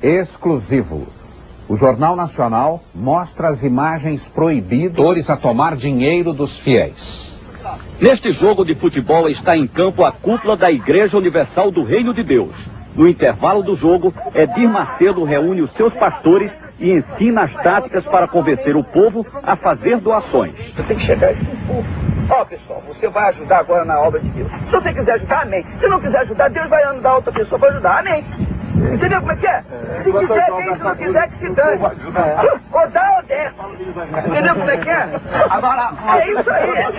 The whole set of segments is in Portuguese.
exclusivo. O Jornal Nacional mostra as imagens proibidas a tomar dinheiro dos fiéis. Neste jogo de futebol está em campo a cúpula da Igreja Universal do Reino de Deus. No intervalo do jogo, Edir Macedo reúne os seus pastores e ensina as táticas para convencer o povo a fazer doações. Você tem que chegar e dizer, ó pessoal, você vai ajudar agora na obra de Deus. Se você quiser ajudar, amém. Se não quiser ajudar, Deus vai ajudar outra pessoa para ajudar, amém. Entendeu como é que é? Se quiser, bem, se não quiser, que se dane. Ou dá ou desce. Entendeu como é que é? É isso aí.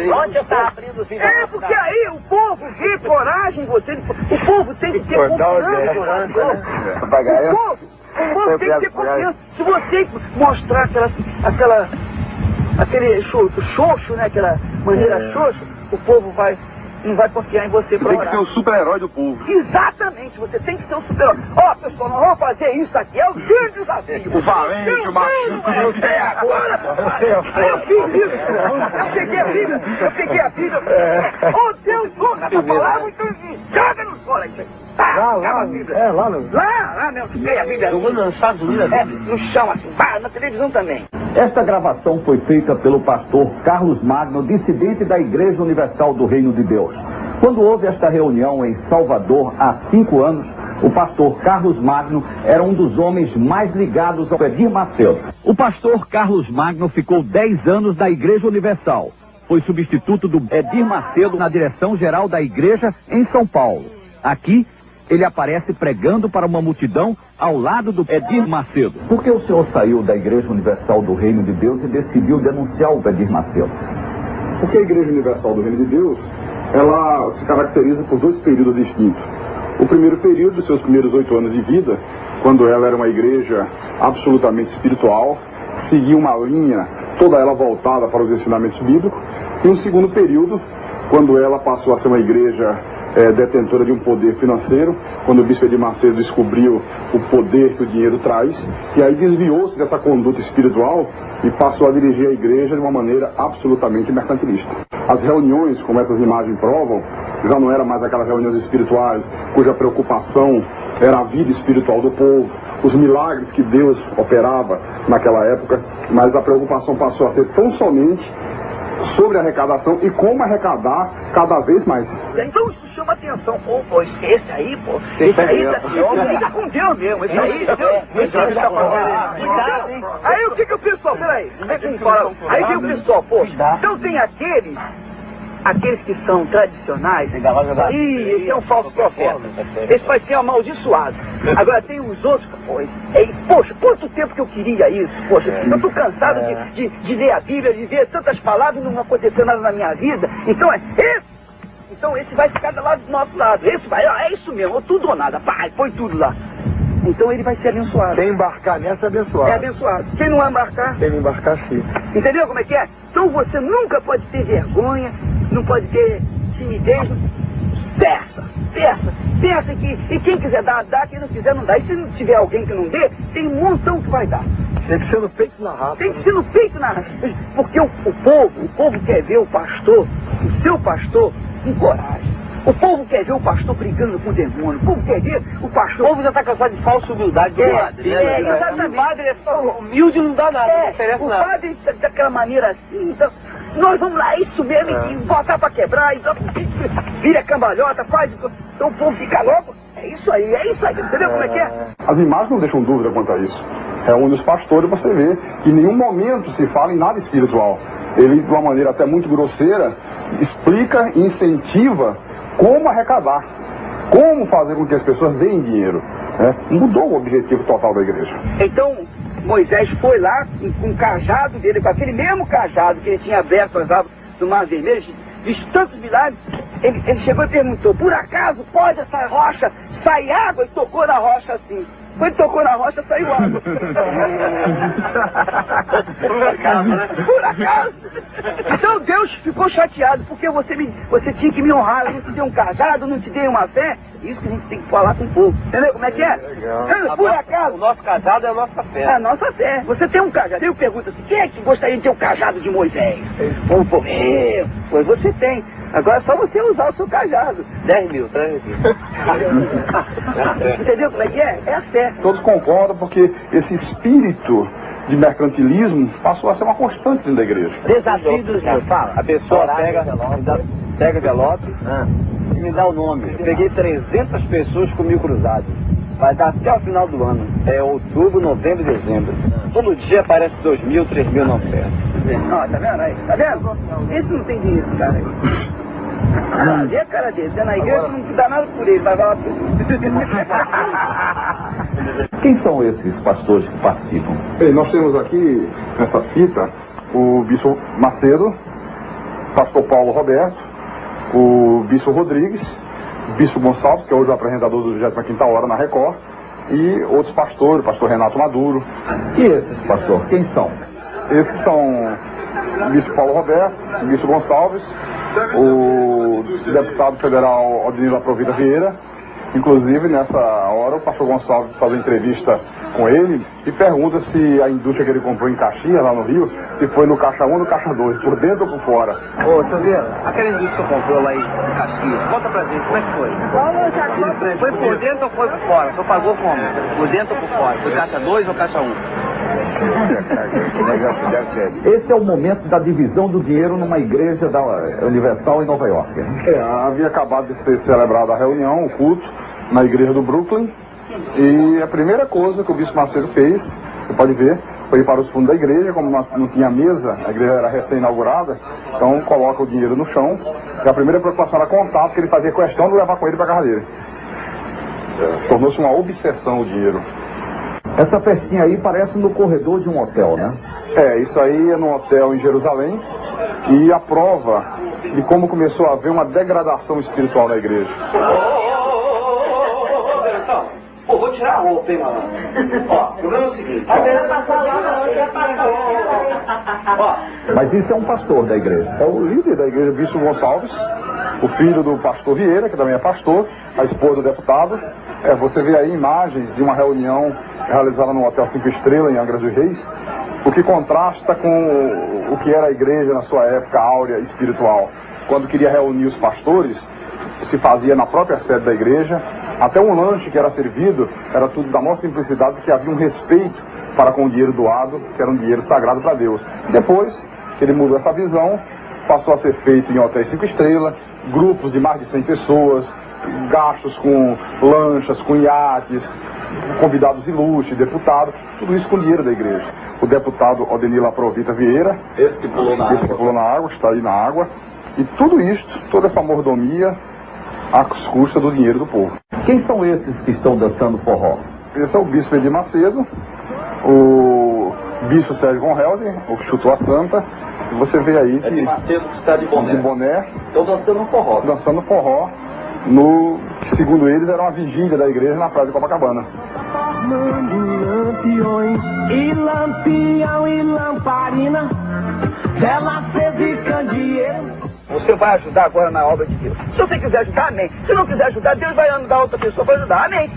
Onde está abrindo os É, porque aí o povo vê coragem em você. O povo tem que ter confiança. O povo tem que ter confiança. Se você mostrar aquele xoxo, né? Aquela maneira xoxa, o povo não vai confiar em você para orar. Tem que ser o super-herói do povo. Exatamente, você tem que ser o super-herói. Ó, pessoal, nós vamos fazer isso aqui, é o grande desafio. O valente, o machinho, eu tenho agora. Eu fiz isso, eu peguei a Bíblia. Ô, Deus, ouça essa palavra, então joga no solo aí. Lá mesmo, peguei a Bíblia. Jogou nos Estados Unidos? No chão, assim, na televisão também. Esta gravação foi feita pelo pastor Carlos Magno, dissidente da Igreja Universal do Reino de Deus. Quando houve esta reunião em Salvador há 5 anos, o pastor Carlos Magno era um dos homens mais ligados ao Edir Macedo. O pastor Carlos Magno ficou 10 anos da Igreja Universal. Foi substituto do Edir Macedo na direção-geral da igreja em São Paulo. Aqui, ele aparece pregando para uma multidão ao lado do Edir Macedo. Por que o senhor saiu da Igreja Universal do Reino de Deus e decidiu denunciar o Edir Macedo? Porque a Igreja Universal do Reino de Deus, ela se caracteriza por 2 períodos distintos. O primeiro período, dos seus primeiros 8 anos de vida, quando ela era uma igreja absolutamente espiritual, seguia uma linha, toda ela voltada para os ensinamentos bíblicos. E um segundo período, quando ela passou a ser uma igreja detentora de um poder financeiro, quando o bispo Edir Macedo descobriu o poder que o dinheiro traz, e aí desviou-se dessa conduta espiritual e passou a dirigir a igreja de uma maneira absolutamente mercantilista. As reuniões, como essas imagens provam, já não eram mais aquelas reuniões espirituais cuja preocupação era a vida espiritual do povo, os milagres que Deus operava naquela época, mas a preocupação passou a ser tão somente sobre a arrecadação e como arrecadar cada vez mais. Então isso chama atenção. Pô, esse aí tá com Deus mesmo. Esse aí, tá fazendo. Aí o que o pessoal, peraí, aí vem o pessoal, então tem aqueles que são tradicionais, esse é um falso profeta, esse vai ser amaldiçoado. Agora tem os outros, poxa, quanto tempo que eu queria isso, poxa, eu tô cansado de ler a Bíblia, de ver tantas palavras e não aconteceu nada na minha vida, então esse vai ficar lá do nosso lado, esse vai, é isso mesmo, tudo ou nada, põe tudo lá. Então ele vai ser abençoado. Quem embarcar nessa é abençoado. É abençoado. Quem não embarcar? Quem não embarcar, sim. Entendeu como é que é? Então você nunca pode ter vergonha, não pode ter timidez. Peça e quem quiser dar, quem não quiser não dá. E se não tiver alguém que não dê, tem um montão que vai dar. Tem que ser no peito na raça. Tem que ser no peito na raça. Porque o povo quer ver o pastor, o seu pastor, com coragem. O povo quer ver o pastor brigando com o demônio. O povo quer ver o pastor... O povo já está cansado de falsa humildade do padre. Exatamente. O padre é só humilde, não dá nada, não interessa o nada. O padre daquela maneira assim, então... Nós vamos lá, isso mesmo, e botar pra quebrar, então vira cambalhota, faz... Então o povo fica louco. É isso aí, entendeu como é que é? As imagens não deixam dúvida quanto a isso. Reúne os pastores, você vê que em nenhum momento se fala em nada espiritual. Ele, de uma maneira até muito grosseira, explica e incentiva como arrecadar, como fazer com que as pessoas deem dinheiro. Mudou o objetivo total da igreja. Então, Moisés foi lá com o cajado dele, com aquele mesmo cajado que ele tinha aberto as águas do Mar Vermelho, visto tantos milagres, ele chegou e perguntou, por acaso pode essa rocha sair água? E tocou na rocha assim. Quando tocou na rocha, saiu água. Por acaso. Então Deus ficou chateado, porque você tinha que me honrar, eu não te dei um cajado, não te dei uma fé. Isso que a gente tem que falar com o povo. Entendeu como é que é? Por acaso. O nosso cajado é a nossa fé. É a nossa fé. Você tem um cajado. Eu pergunto assim, quem é que gostaria de ter um cajado de Moisés? Pois você tem. Agora é só você usar o seu cajado. 10 mil, 3 mil. Entendeu como é que é? É a fé. Todos concordam porque esse espírito de mercantilismo passou a ser uma constante dentro da igreja. Desafio dos meus. Fala. A pessoa pega envelope e me dá o nome. Eu peguei 300 pessoas com 1000 cruzados. Vai dar até o final do ano. É outubro, novembro e dezembro. Todo dia aparece 2.000, 3.000 na oferta. Ó, tá vendo aí? Tá vendo? Esse não tem dinheiro, esse cara aí. Vê a cara dele. Tá na igreja, não dá nada por ele. Vai lá por Quem são esses pastores que participam? Bem, nós temos aqui, nessa fita, o bispo Macedo, pastor Paulo Roberto, o bispo Rodrigues, o bispo Gonçalves, que é hoje o apresentador do 25ª Hora na Record, e outros pastores, o pastor Renato Maduro. E esses, pastor, quem são? Esses são o bispo Paulo Roberto, o bispo Gonçalves, o deputado federal Odinilo Aprovita Vieira. Inclusive, nessa hora, o pastor Gonçalves faz uma entrevista com ele e pergunta se a indústria que ele comprou em Caxias, lá no Rio, se foi no caixa 1 ou no caixa 2, por dentro ou por fora. Ô, tá vendo? Aquela indústria que eu comprou lá em Caxias, conta pra gente, como é que foi? Foi por dentro ou foi por fora? Você pagou como? Por dentro ou por fora? Foi caixa 2 ou caixa 1? Esse é o momento da divisão do dinheiro numa igreja da Universal em Nova York. Havia acabado de ser celebrada a reunião, o culto, na igreja do Brooklyn, e a primeira coisa que o bispo Macedo fez, você pode ver, foi ir para os fundos da igreja. Como não tinha mesa, a igreja era recém-inaugurada, então coloca o dinheiro no chão, e a primeira preocupação era contato, que ele fazia questão de levar com ele para a casa dele. Tornou-se uma obsessão o dinheiro. Essa festinha aí parece no corredor de um hotel, né? Isso aí é num hotel em Jerusalém, e a prova de como começou a haver uma degradação espiritual na igreja. Pô, vou tirar a roupa, hein, malandro? Ó, o problema é o seguinte. Mas isso é um pastor da igreja. É o líder da igreja, bispo Gonçalves, o filho do pastor Vieira, que também é pastor, a esposa do deputado. Você vê aí imagens de uma reunião realizada no Hotel 5 Estrelas, em Angra dos Reis, o que contrasta com o que era a igreja na sua época áurea espiritual. Quando queria reunir os pastores, se fazia na própria sede da igreja. Até um lanche que era servido era tudo da maior simplicidade, porque havia um respeito para com o dinheiro doado, que era um dinheiro sagrado para Deus. Depois que ele mudou essa visão, passou a ser feito em hotéis 5 estrelas, grupos de mais de 100 pessoas, gastos com lanchas, com iates, convidados ilustres, deputados, tudo isso com dinheiro da igreja. O deputado Odinilo Aprovita Vieira, esse que pulou na água, está aí na água, e tudo isto, toda essa mordomia, às custas do dinheiro do povo. Quem são esses que estão dançando forró? Esse é o bispo Edir Macedo, o bispo Sérgio Von Helden, o que chutou a santa, e você vê aí que... Edir Macedo que está de boné. Estão dançando forró. Dançando forró, que segundo eles era uma vigília da igreja na praia de Copacabana. Lampiões e lampião e lamparina, vela acesa e candeeiro. Você vai ajudar agora na obra de Deus. Se você quiser ajudar, amém. Se não quiser ajudar, Deus vai andar outra pessoa para ajudar, amém.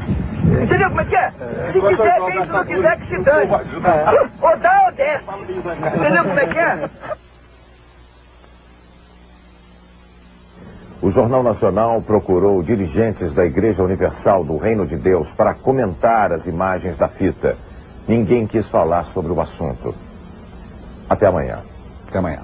Entendeu como é que é? Se quiser, bem, se não quiser, que se dane. Ou dá ou desce. Entendeu como é que é? O Jornal Nacional procurou dirigentes da Igreja Universal do Reino de Deus para comentar as imagens da fita. Ninguém quis falar sobre o assunto. Até amanhã. Até amanhã.